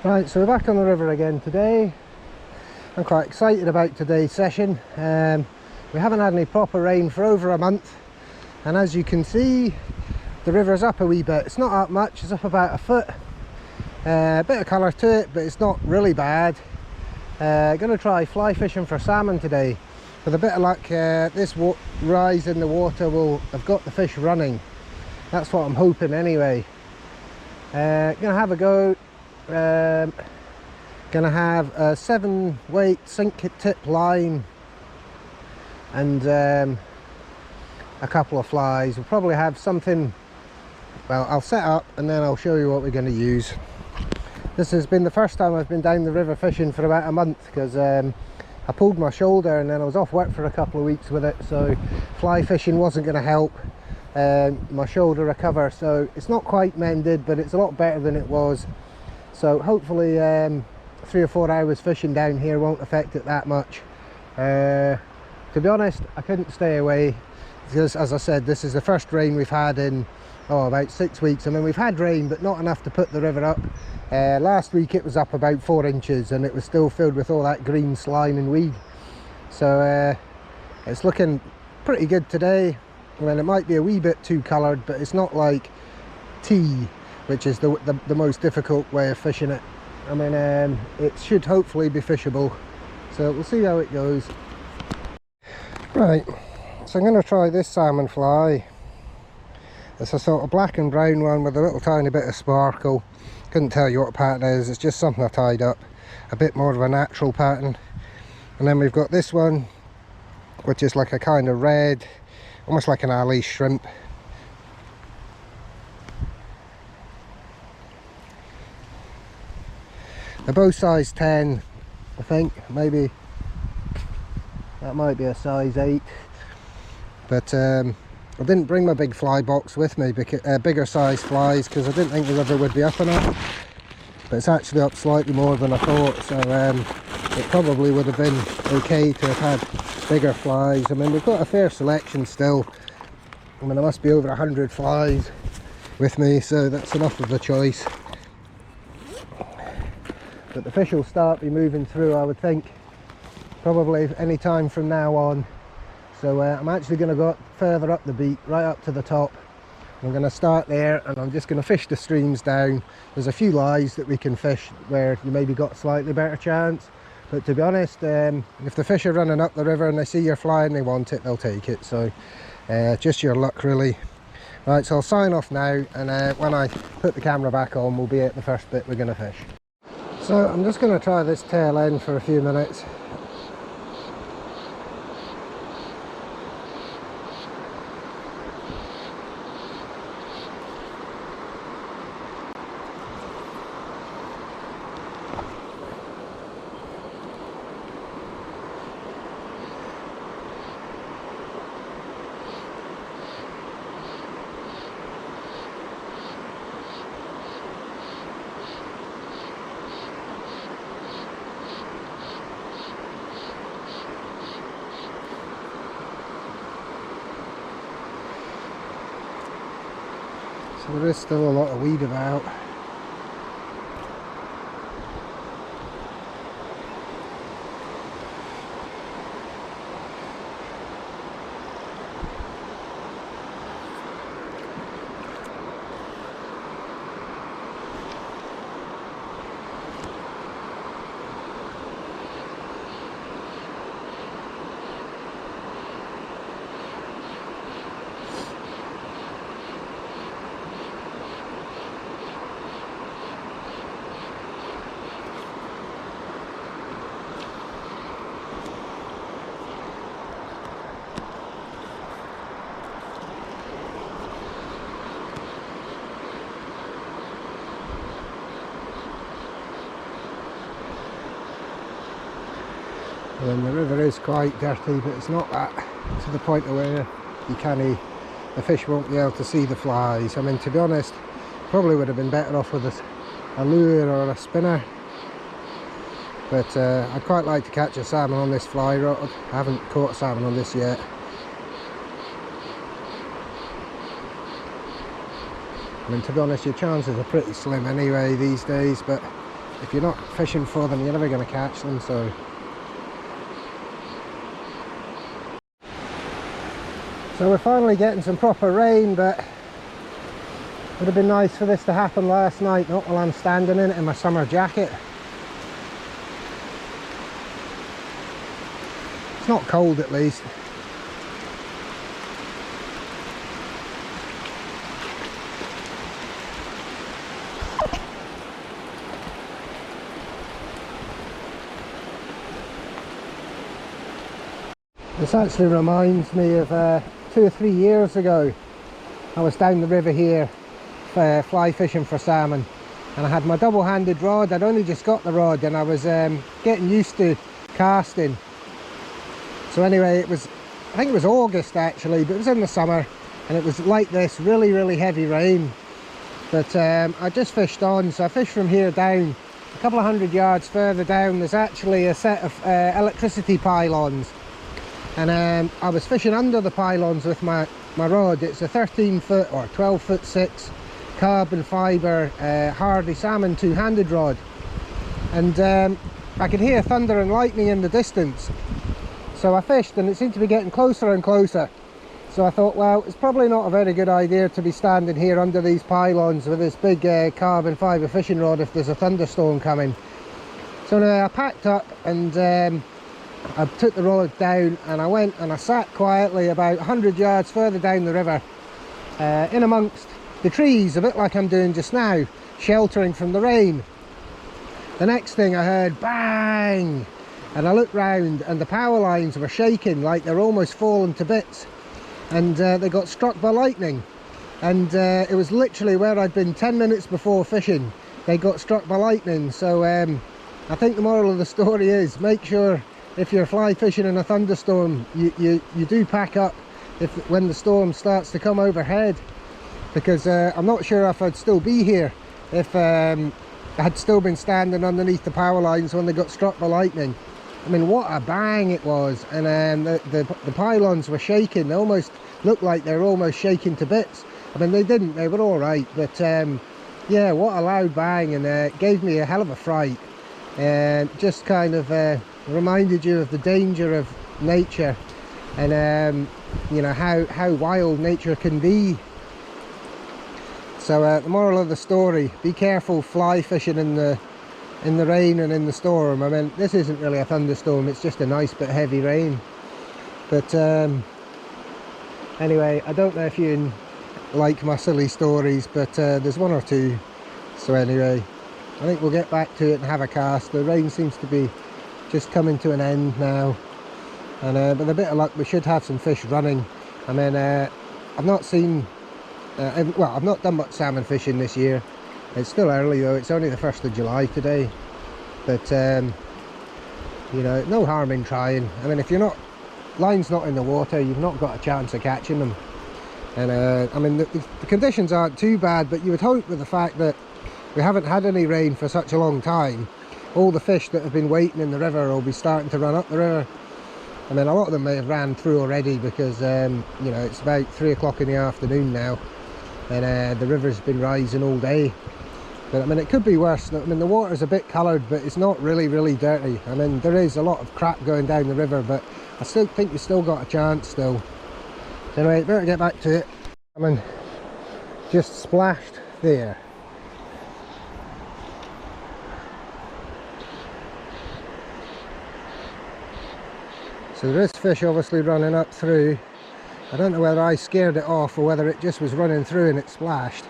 Right, so we're back on the river again today. I'm quite excited about today's session. We haven't had any proper rain for over a month, and as you can see, the river's up a wee bit. It's not up much, it's up about a foot. A bit of colour to it, but it's not really bad. Gonna try fly fishing for salmon today. With a bit of luck, this rise in the water will have got the fish running. That's what I'm hoping anyway. Gonna have a go. Gonna have a 7-weight sink tip line and a couple of flies. We'll probably have something, well, I'll set up and then I'll show you what we're going to use. This has been the first time I've been down the river fishing for about a month, because I pulled my shoulder and then I was off work for a couple of weeks with it, so fly fishing wasn't going to help my shoulder recover. So it's not quite mended, but it's a lot better than it was. So hopefully 3 or 4 hours fishing down here won't affect it that much. To be honest, I couldn't stay away because, as I said, this is the first rain we've had in about 6 weeks. I mean, we've had rain, but not enough to put the river up. Last week it was up about 4 inches and it was still filled with all that green slime and weed. So it's looking pretty good today. I mean, it might be a wee bit too coloured, but it's not like tea, which is the most difficult way of fishing it. I mean, it should hopefully be fishable, so we'll see how it goes. Right, so I'm going to try this salmon fly. It's a sort of black and brown one with a little tiny bit of sparkle. Couldn't tell you what pattern it is, it's just something I tied up. A bit more of a natural pattern. And then we've got this one, which is like a kind of red, almost like an alley shrimp. They're both size 10, I think. Maybe that might be a size 8. But I didn't bring my big fly box with me, because bigger size flies, because I didn't think the river would be up enough. But it's actually up slightly more than I thought, so it probably would have been okay to have had bigger flies. I mean, we've got a fair selection still. I mean, there must be over 100 flies with me, so that's enough of a choice. But the fish will start be moving through, I would think, probably any time from now on. So I'm actually going to go further up the beat, right up to the top. I'm going to start there and I'm just going to fish the streams down. There's a few lies that we can fish where you maybe got a slightly better chance. But to be honest, if the fish are running up the river and they see you're flying, they want it, they'll take it. So just your luck, really. Right, so I'll sign off now, and when I put the camera back on, we'll be at the first bit we're going to fish. So I'm just going to try this tail end for a few minutes. So there is still a lot of weed about. And the river is quite dirty, but it's not that to the point where the fish won't be able to see the flies. I mean, to be honest, probably would have been better off with a lure or a spinner. But I'd quite like to catch a salmon on this fly rod. I haven't caught a salmon on this yet. I mean, to be honest, your chances are pretty slim anyway these days, but if you're not fishing for them, you're never going to catch them. So we're finally getting some proper rain, but it would have been nice for this to happen last night, not while I'm standing in it in my summer jacket. It's not cold at least. This actually reminds me of 2 or 3 years ago. I was down the river here fly fishing for salmon, and I had my double-handed rod. I'd only just got the rod and I was getting used to casting. So anyway, I think it was August actually, but it was in the summer, and it was like this, really heavy rain. But I just fished on, so I fished from here down. A couple of 100 yards further down, there's actually a set of electricity pylons. And I was fishing under the pylons with my rod. It's a 13-foot or 12-foot 6 carbon fibre Hardy Salmon two-handed rod. And I could hear thunder and lightning in the distance. So I fished, and it seemed to be getting closer and closer. So I thought, well, it's probably not a very good idea to be standing here under these pylons with this big carbon fibre fishing rod if there's a thunderstorm coming. So anyway, I packed up and I took the rod down, and I went and I sat quietly about 100 yards further down the river in amongst the trees, a bit like I'm doing just now, sheltering from the rain. The next thing I heard, bang, and I looked round and the power lines were shaking like they're almost falling to bits, and they got struck by lightning. And it was literally where I'd been 10 minutes before fishing. They got struck by lightning. So I think the moral of the story is, make sure if you're fly fishing in a thunderstorm, you do pack up when the storm starts to come overhead, because I'm not sure if I'd still be here if I had still been standing underneath the power lines when they got struck by lightning. I mean, what a bang it was. And the pylons were shaking. They almost looked like they were almost shaking to bits. I mean, they didn't, they were all right, but yeah, what a loud bang, and it gave me a hell of a fright, and just kind of reminded you of the danger of nature, and you know how wild nature can be. So the moral of the story, be careful fly fishing in the rain and in the storm. I mean, this isn't really a thunderstorm, it's just a nice bit heavy rain. But anyway, I don't know if you like my silly stories, but there's one or two. So anyway, I think we'll get back to it and have a cast. The rain seems to be just coming to an end now, and with a bit of luck we should have some fish running. I mean, I've not seen well, I've not done much salmon fishing this year. It's still early though, it's only the 1st of July today, but you know, no harm in trying. I mean, if you're not, line's not in the water, you've not got a chance of catching them. And I mean, the conditions aren't too bad, but you would hope, with the fact that we haven't had any rain for such a long time, all the fish that have been waiting in the river will be starting to run up the river. I mean, a lot of them may have ran through already, because you know, it's about 3 o'clock in the afternoon now, and the river's been rising all day. But I mean, it could be worse. I mean, the water's a bit coloured, but it's not really dirty. I mean, there is a lot of crap going down the river, but I still think you've still got a chance still. So anyway, better get back to it. I mean, just splashed there. So there is fish obviously running up through. I don't know whether I scared it off or whether it just was running through and it splashed.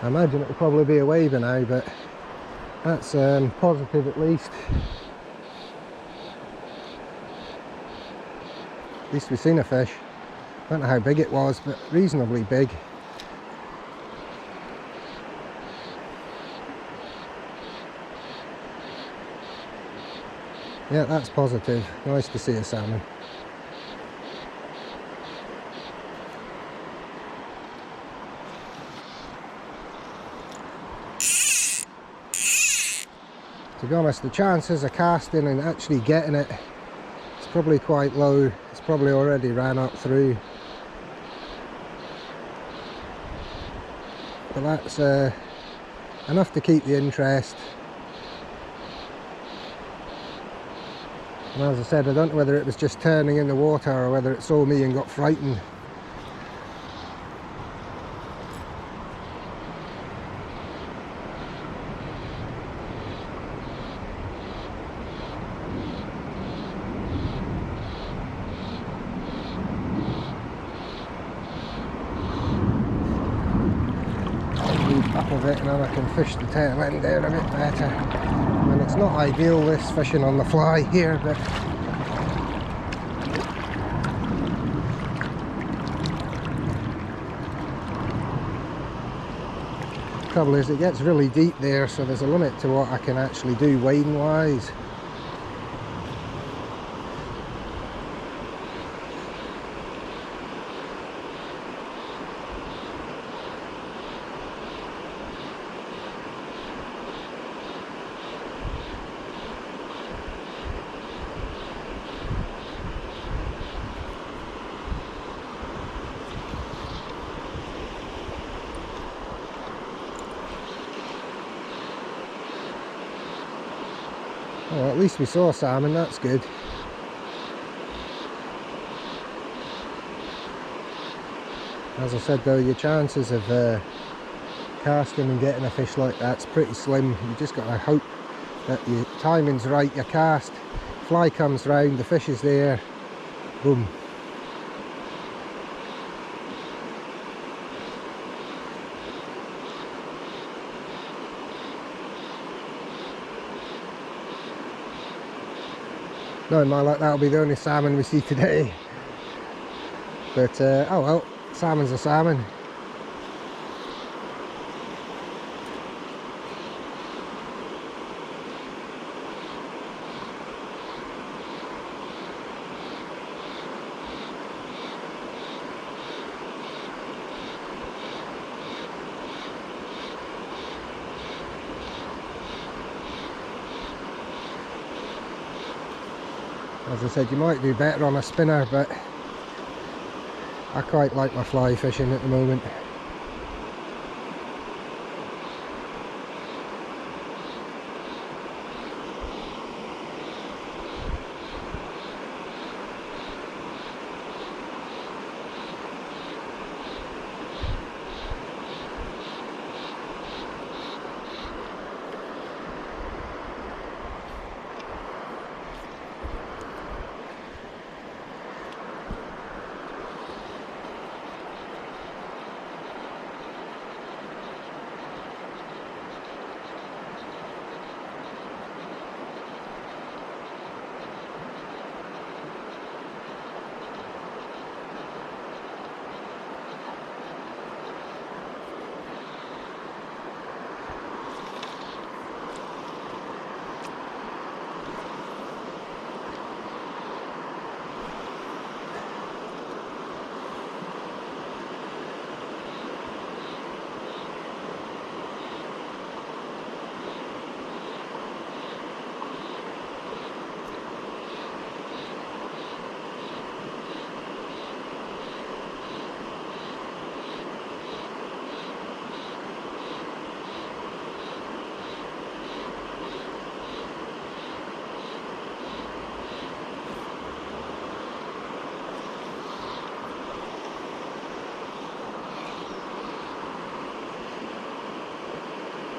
I imagine it will probably be away by now, but that's positive at least. At least we've seen a fish. I don't know how big it was, but reasonably big. Yeah, that's positive. Nice to see a salmon. To be honest, the chances of casting and actually getting it, it's probably quite low. It's probably already ran up through. but that's enough to keep the interest. And as I said, I don't know whether it was just turning in the water or whether it saw me and got frightened. Up of it, and then I can fish the tail end there a bit better. And it's not ideal, this fishing on the fly here, but the trouble is it gets really deep there, so there's a limit to what I can actually do wading wise. Well, at least we saw salmon, that's good. As I said though, your chances of casting and getting a fish like that's pretty slim. You just got to hope that your timing's right, your cast, fly comes round, the fish is there, boom. Knowing my luck, that'll be the only salmon we see today. But oh well, salmon's a salmon. As I said, you might do better on a spinner, but I quite like my fly fishing at the moment.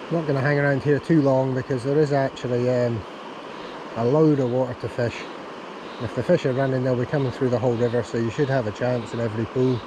I'm not going to hang around here too long because there is actually a load of water to fish. If the fish are running, they'll be coming through the whole river, so you should have a chance in every pool.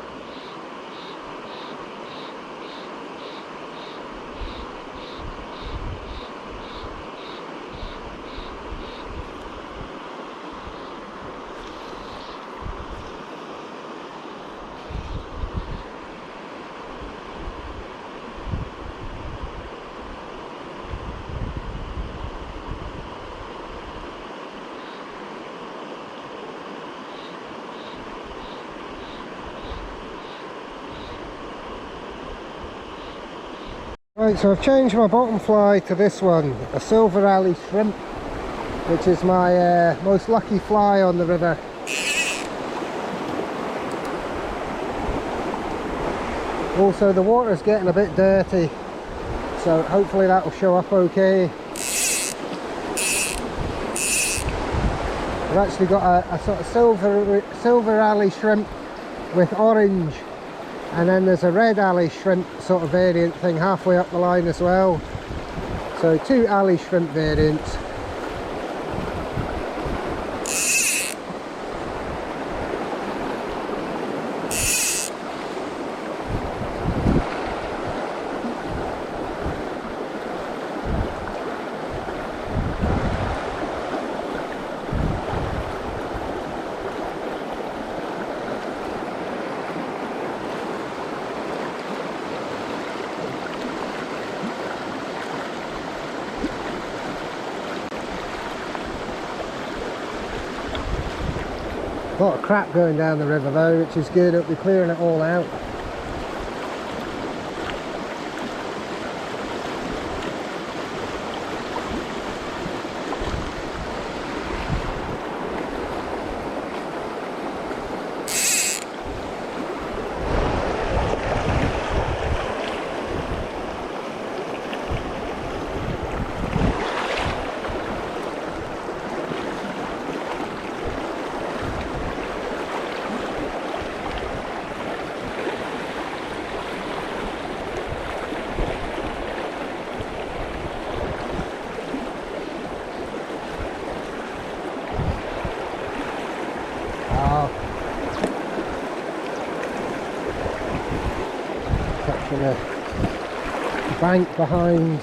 Right, so I've changed my bottom fly to this one, a Silver Alley shrimp, which is my most lucky fly on the river. Also the water's getting a bit dirty, so hopefully that will show up okay. I've actually got a sort of silver alley shrimp with orange, and then there's a red alley shrimp sort of variant thing halfway up the line as well. So 2 alley shrimp variants. A lot of crap going down the river though, which is good. It'll be clearing it all out. Catching a bank behind.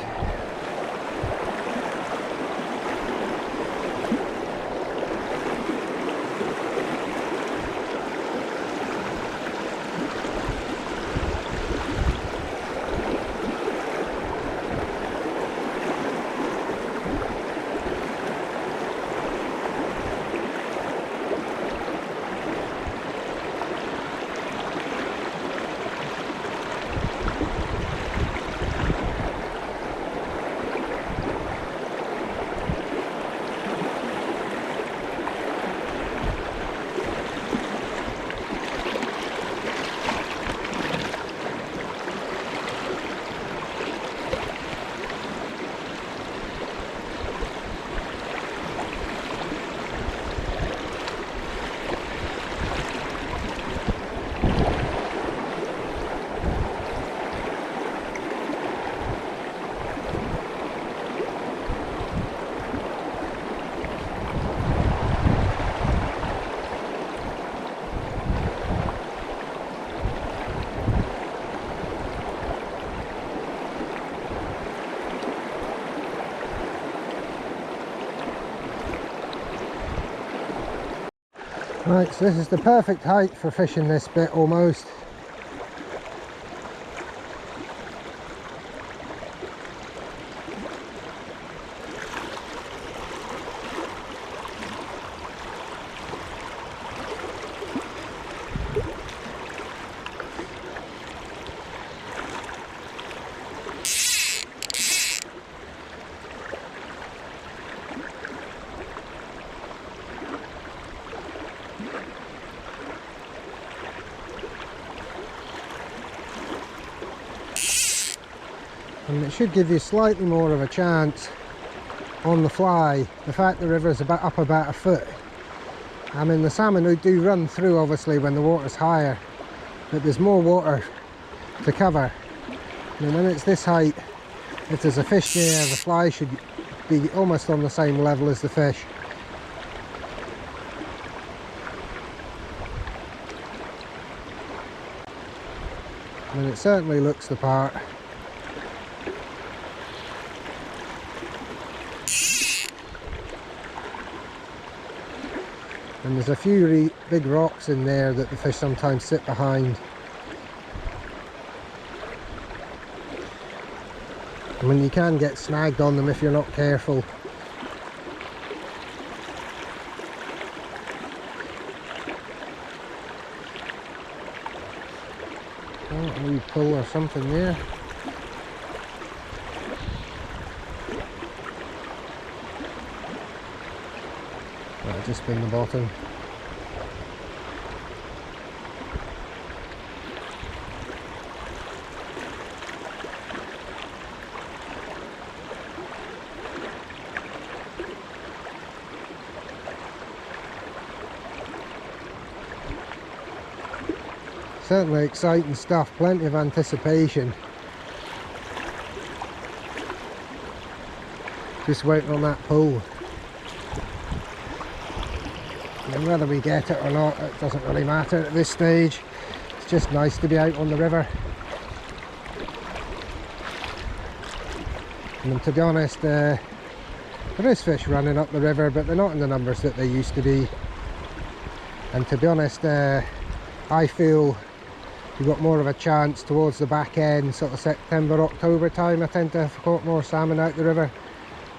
Right, so this is the perfect height for fishing this bit almost. And it should give you slightly more of a chance on the fly. The fact the river is up about a foot. I mean, the salmon do run through obviously when the water's higher, but there's more water to cover. I mean, when it's this height, if there's a fish there, the fly should be almost on the same level as the fish. I mean, it certainly looks the part. And there's a few big rocks in there that the fish sometimes sit behind. I mean, you can get snagged on them if you're not careful. Oh, a wee pull or something there. That'll just been the bottom. Certainly exciting stuff, plenty of anticipation. Just waiting on that pull. And whether we get it or not, it doesn't really matter at this stage. It's just nice to be out on the river. And to be honest, there is fish running up the river, but they're not in the numbers that they used to be. And to be honest, I feel we've got more of a chance towards the back end, sort of September, October time. I tend to have caught more salmon out the river.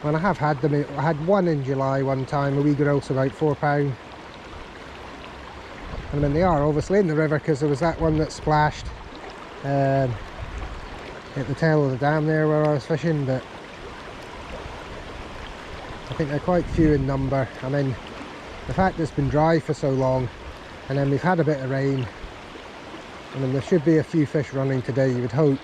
And I have had them. I had one in July one time, a wee grouse about £4. I mean, they are obviously in the river because there was that one that splashed at the tail of the dam there where I was fishing, but I think they're quite few in number. I mean, the fact it's been dry for so long and then we've had a bit of rain, I mean, there should be a few fish running today, you would hope.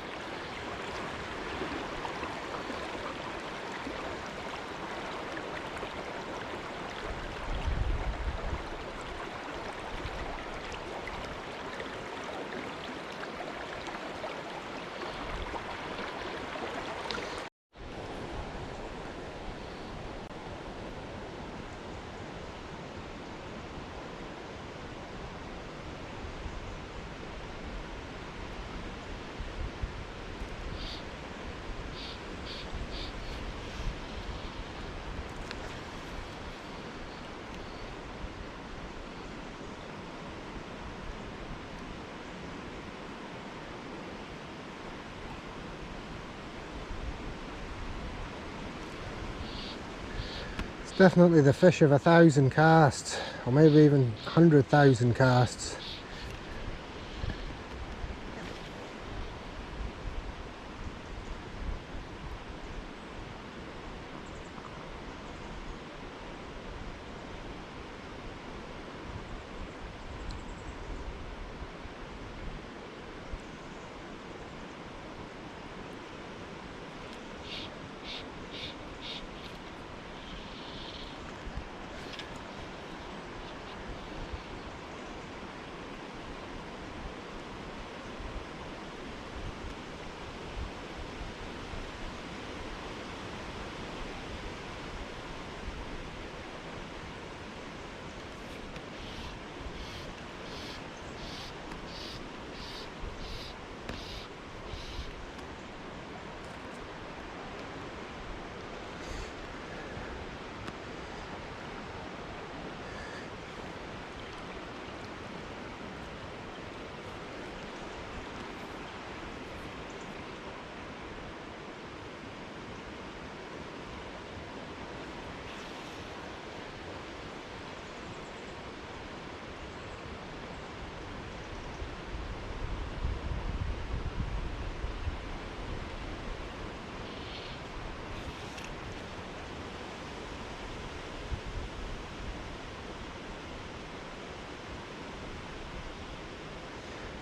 Definitely the fish of 1,000 casts, or maybe even 100,000 casts.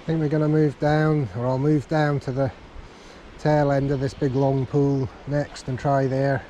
I think we're going to move down, or I'll move down to the tail end of this big long pool next and try there.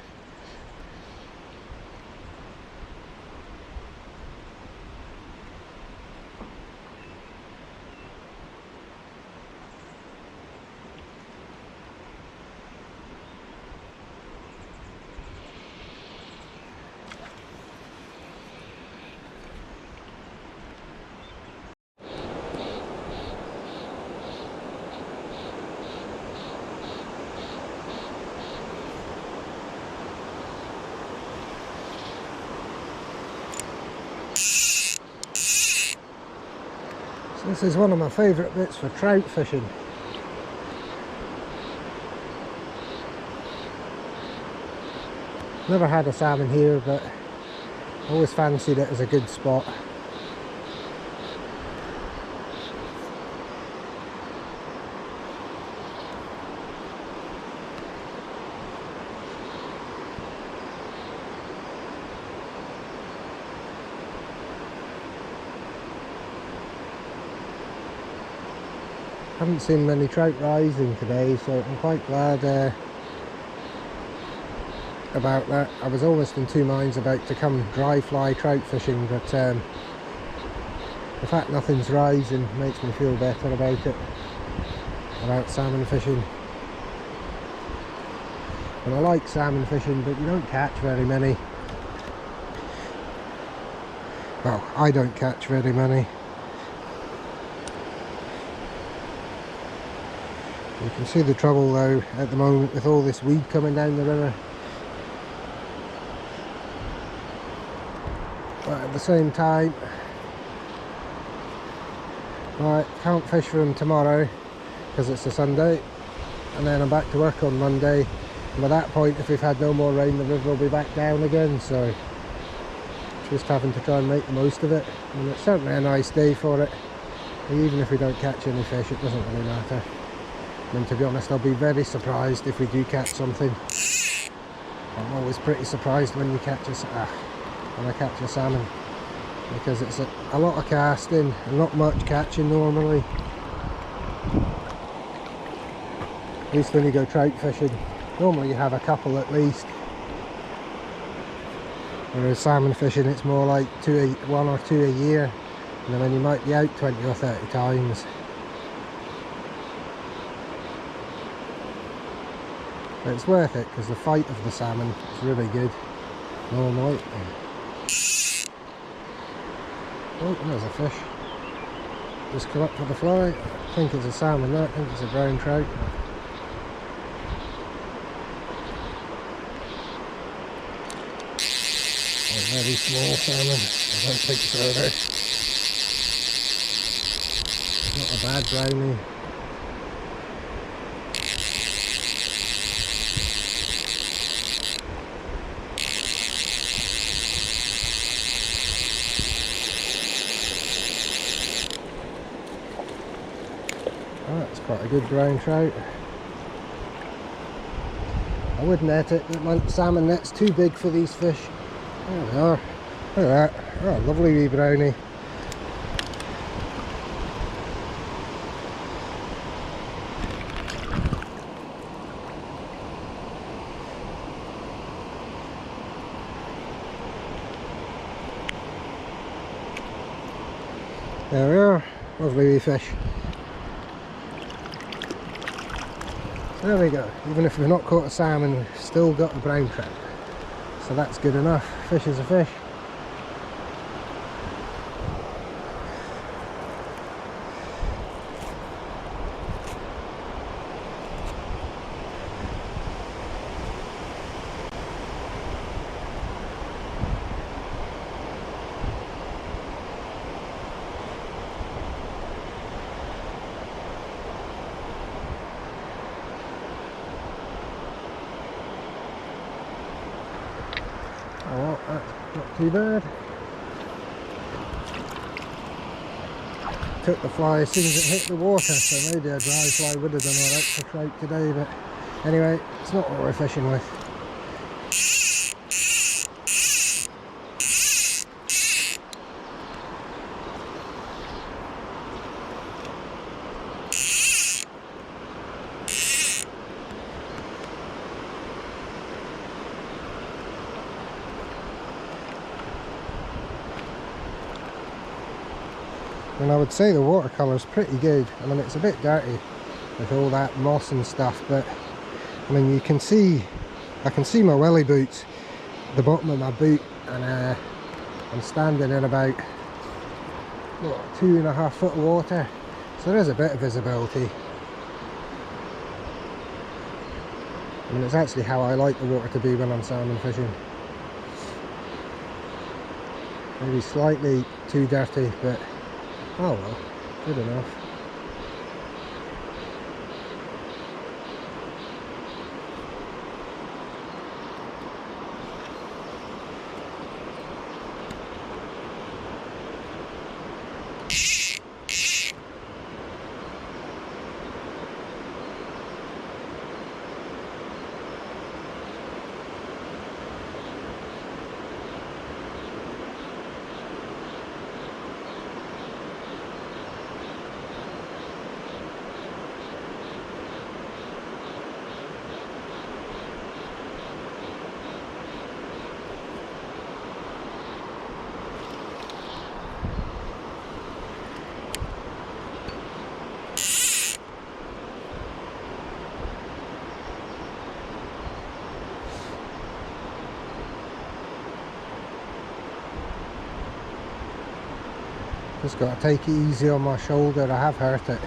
This is one of my favourite bits for trout fishing. Never had a salmon here, but always fancied it as a good spot. Haven't seen many trout rising today, so I'm quite glad about that. I was almost in two minds about to come dry fly trout fishing, but The fact nothing's rising makes me feel better about it, about salmon fishing. And I like salmon fishing, but you don't catch very many. Well, I don't catch very many. You can see the trouble though at the moment with all this weed coming down the river. But at the same time, right, can't fish for them tomorrow because it's a Sunday, and then I'm back to work on Monday. And by that point, if we've had no more rain, the river will be back down again, so just having to try and make the most of it. And it's certainly a nice day for it. Even if we don't catch any fish, it doesn't really matter. I mean, to be honest, I'll be very surprised if we do catch something. I'm always pretty surprised when I catch a salmon, because it's a lot of casting and not much catching normally. At least when you go trout fishing, normally you have a couple at least. Whereas salmon fishing, it's more like 1 or 2 a year, and then you might be out 20 or 30 times. But it's worth it because the fight of the salmon is really good normally. Oh, there's a fish. Just come up for the fly. I think it's a salmon there. I think it's a brown trout. A very small salmon. I don't think so though. Not a bad brownie. Oh, that's quite a good brown trout. I would net it, but my salmon net's too big for these fish. There they are. Look at that. Oh, lovely wee brownie. There we are. Lovely wee fish. There we go. Even if we've not caught a salmon, we've still got a brown trout. So that's good enough. Fish is a fish. Oh, well, that's not too bad. Took the fly as soon as it hit the water, so maybe a dry fly would have done alright for trout today, but anyway, it's not what we're fishing with. And I would say the watercolour's pretty good. I mean, it's a bit dirty with all that moss and stuff, but I mean, you can see, I can see my welly boots, the bottom of my boot, and I'm standing in about, what, 2.5 foot of water, so there is a bit of visibility. I mean, it's actually how I like the water to be when I'm salmon fishing. Maybe slightly too dirty, but oh well, good enough. Just got to take it easy on my shoulder. I have hurt it,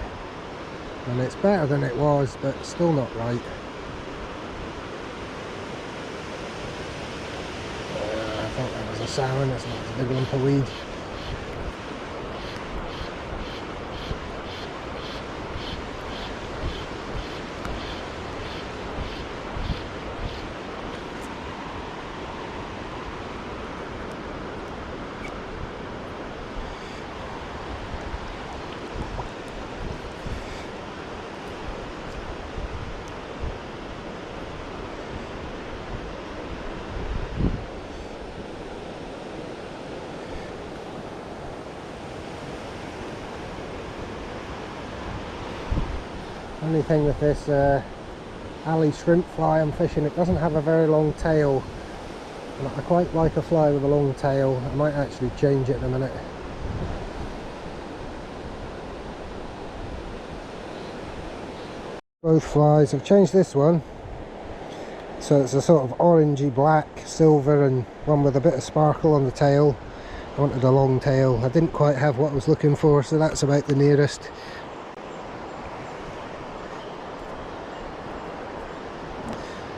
and it's better than it was, but still not right. I thought that was a salmon. It's not a big lump of weed. Only thing with this alley shrimp fly I'm fishing, it doesn't have a very long tail, and I quite like a fly with a long tail. I might actually change it in a minute. Both flies, I've changed this one, so it's a sort of orangey black, silver, and one with a bit of sparkle on the tail. I wanted a long tail. I didn't quite have what I was looking for, so that's about the nearest.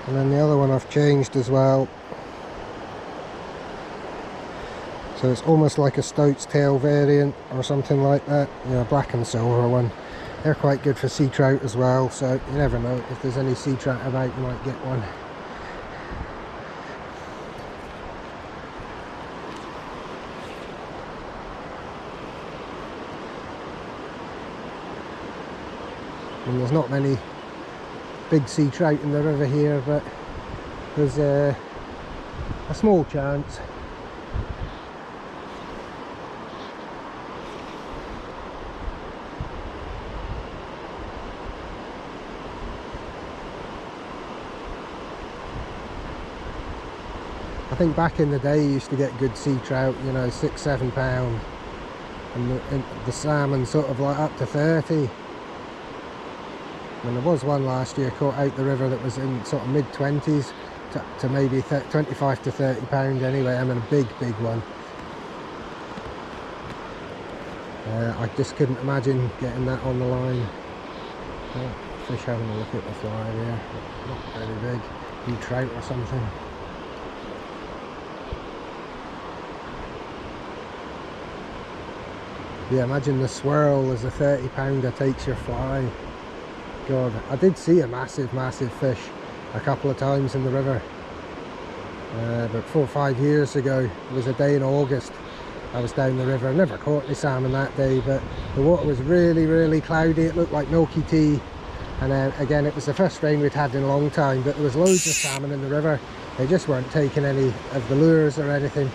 And then the other one I've changed as well, so it's almost like a stoat's tail variant or something like that, you know, black and silver one. They're quite good for sea trout as well, so you never know, if there's any sea trout about you might get one. And there's not many big sea trout in the river here, but there's a small chance. I think back in the day you used to get good sea trout, you know, £6–7, and the salmon sort of like up to 30. And there was one last year caught out the river that was in sort of mid-20s to maybe 25 to 30 pound anyway. I mean, a big one. I just couldn't imagine getting that on the line. Fish having a look at the fly there, not very big, new trout or something. Yeah, imagine the swirl as a 30 pounder takes your fly. God, I did see a massive fish a couple of times in the river. About 4 or 5 years ago, it was a day in August. I was down the river. I never caught any salmon that day, but the water was really cloudy. It looked like milky tea. And again, it was the first rain we'd had in a long time, but there was loads of salmon in the river. They just weren't taking any of the lures or anything.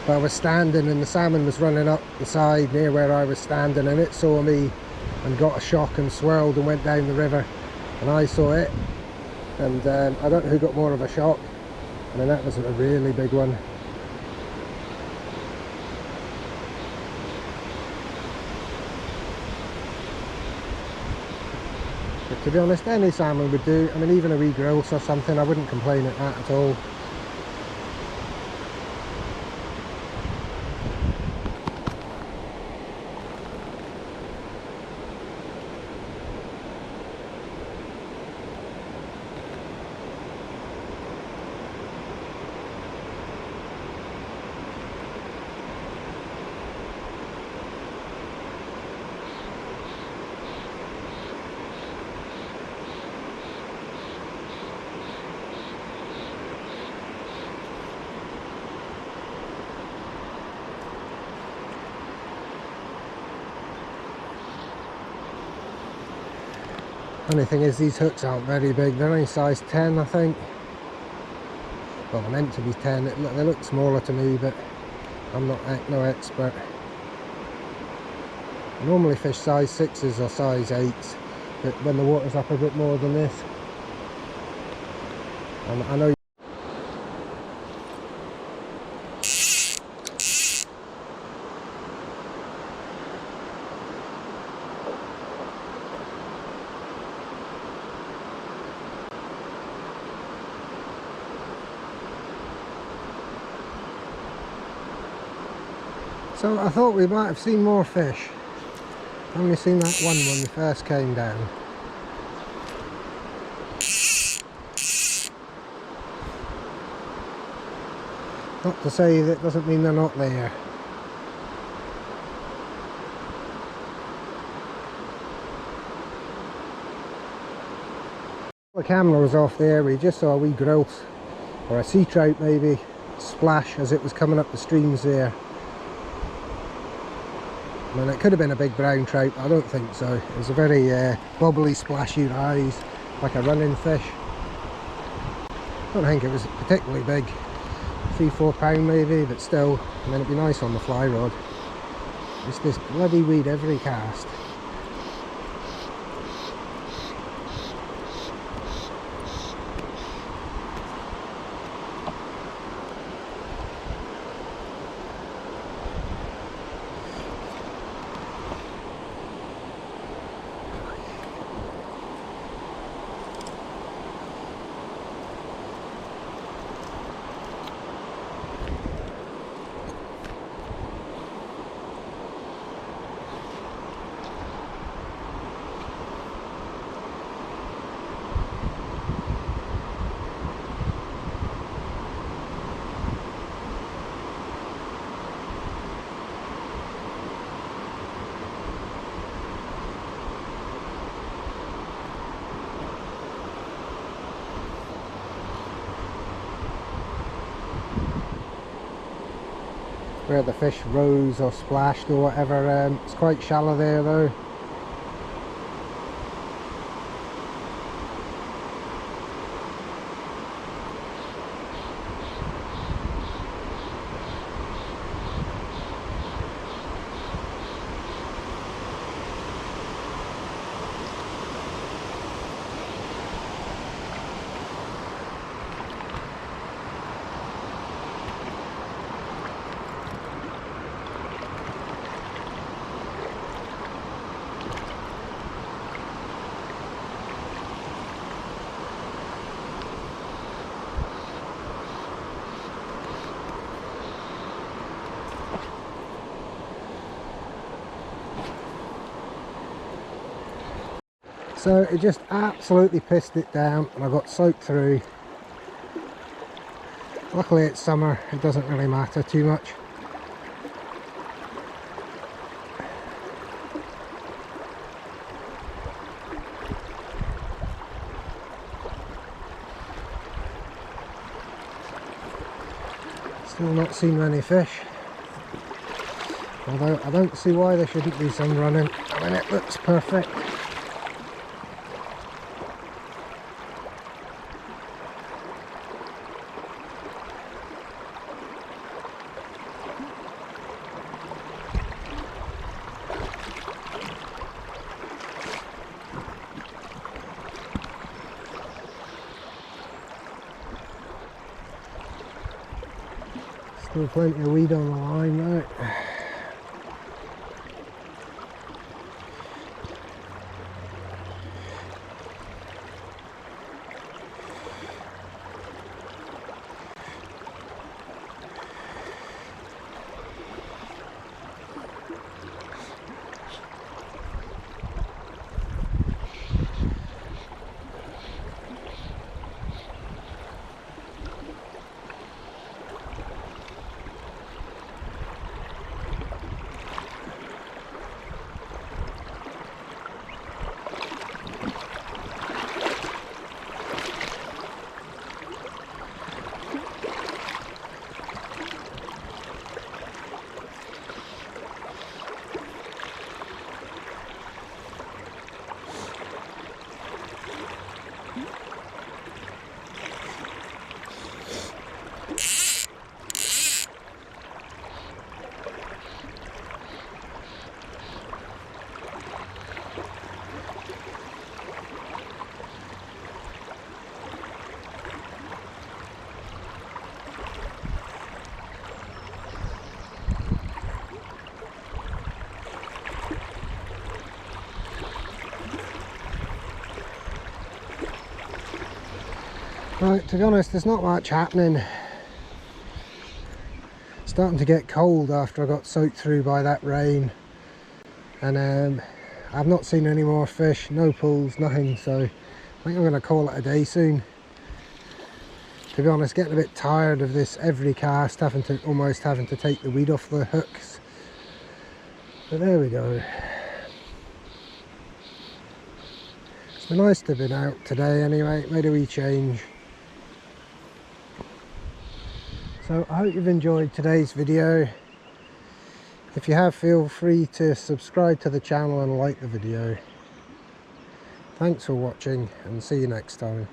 But I was standing and the salmon was running up the side near where I was standing, and it saw me and got a shock and swirled and went down the river, and I saw it, and I don't know who got more of a shock. I mean, that was a really big one. But to be honest, any salmon would do. I mean, even a wee grouse or something, I wouldn't complain at that at all. Only thing is, these hooks aren't very big. They're only size 10, I think. Well, they're meant to be 10. They look smaller to me, but I'm no expert. I normally fish size 6s or size 8s, but when the water's up a bit more than this. And I know So I thought we might have seen more fish. Only seen that one when we first came down. Not to say that doesn't mean they're not there. The camera was off there, we just saw a wee growth, or a sea trout maybe, splash as it was coming up the streams there. I mean, it could have been a big brown trout, but I don't think so. It was a very bubbly, splashy rise, like a running fish. I don't think it was particularly big, 3-4 pound maybe, but still, I mean, it'd be nice on the fly rod. It's this bloody weed every cast. Where the fish rose or splashed or whatever, it's quite shallow there though. So it just absolutely pissed it down and I got soaked through. Luckily it's summer, it doesn't really matter too much. Still not seen many fish. Although I don't see why there shouldn't be some running. I mean, it looks perfect. Still plenty of weed on the line though. Right, to be honest, there's not much happening. It's starting to get cold after I got soaked through by that rain, and I've not seen any more fish, no pulls, nothing, so I think I'm going to call it a day soon. To be honest, getting a bit tired of this every cast almost having to take the weed off the hooks. But there we go. It's been nice to have been out today anyway, it made a wee change. So I hope you've enjoyed today's video. If you have, feel free to subscribe to the channel and like the video. Thanks for watching, and see you next time.